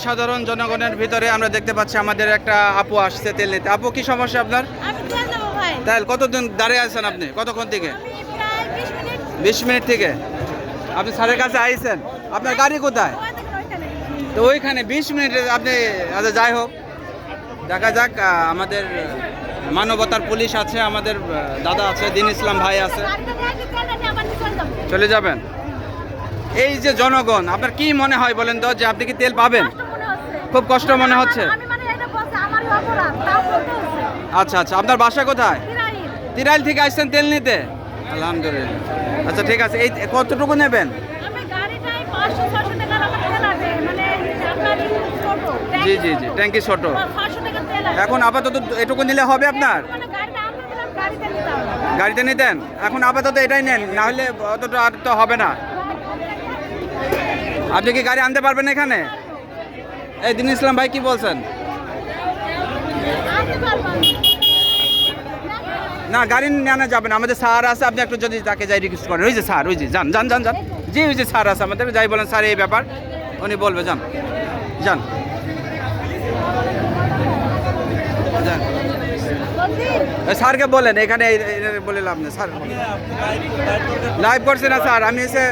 সাধারণ জনগণের ভিতরে আমরা দেখতে পাচ্ছি আমাদের একটা আপু আসছে তেল নিতে। আপু, কি সমস্যা আপনার? আমি তেল নেবো ভাই। তাই কতদিন দাঁড়িয়ে আছেন আপনি? কতক্ষণ থেকে? আমি প্রায় 20 মিনিট। 20 মিনিট থেকে আপনি স্যারের কাছে আইছেন? আপনার গাড়ি কোথায়? ওই দেখেন ওইখানে। তো ওইখানে 20 মিনিটে আপনি, আচ্ছা যাই হোক, দেখা যাক। আমাদের মানবতার পুলিশ আছে, আমাদের দাদা আছে, দিন ইসলাম ভাই আছে। গাড়িতে যাইতে তেলটা নিয়ে আবার চলে যাবো। চলে যাবেন? এই যে জনগণ, আপনার কি মনে হয় বলেন তো, যে আপনি কি তেল পাবেন? কষ্ট মনে হচ্ছে। খুব কষ্ট মনে হচ্ছে। আমি মানে এটা বলছি আমারই অপরাধ, তাও করতে হচ্ছে। আচ্ছা আচ্ছা, আপনার বাসা কোথায়? বিরাইল। তিরাইল থেকে আসছেন তেল নিতে? আলহামদুলিল্লাহ। আচ্ছা ঠিক আছে, এই কতটুকু নেবেন? আমি গাড়িটাই 500-600 টাকার আমার তেল আছে। মানে আপনার ছোট। জি জি জি, ট্যাঙ্কি ছোট। 500 টাকার তেল আছে। এখন আপাতত এটুকু নিলে হবে আপনার? মানে গাড়িটা আনতে দিলাম, গাড়িতে নিতাম। গাড়িতে নিতেন? এখন আপাতত এটাই নেন, না হলে অতটা আর তো হবে না। আপনি কি গাড়ি আনতে পারবেন এখানে? এই দিন ইসলাম ভাই কি বলছেন? আনতে পারবো আমি। না, গাড়ি নেওয়া যাবে না, আমাদের স্যার আছে, আপনি একটু যদি তাকে যাই রিকোয়েস্ট করেন। ওই যে স্যার, ওই যে যান যান যান যান, জি ওই যে স্যার আছে আমাদের, যাই বলেন স্যার এই ব্যাপার, উনি বলবে। যান যান যান, বলছি স্যারকে বলেন এখানে বলে লাভ নেই। স্যার লাইভ করছে না স্যার, আমি এসে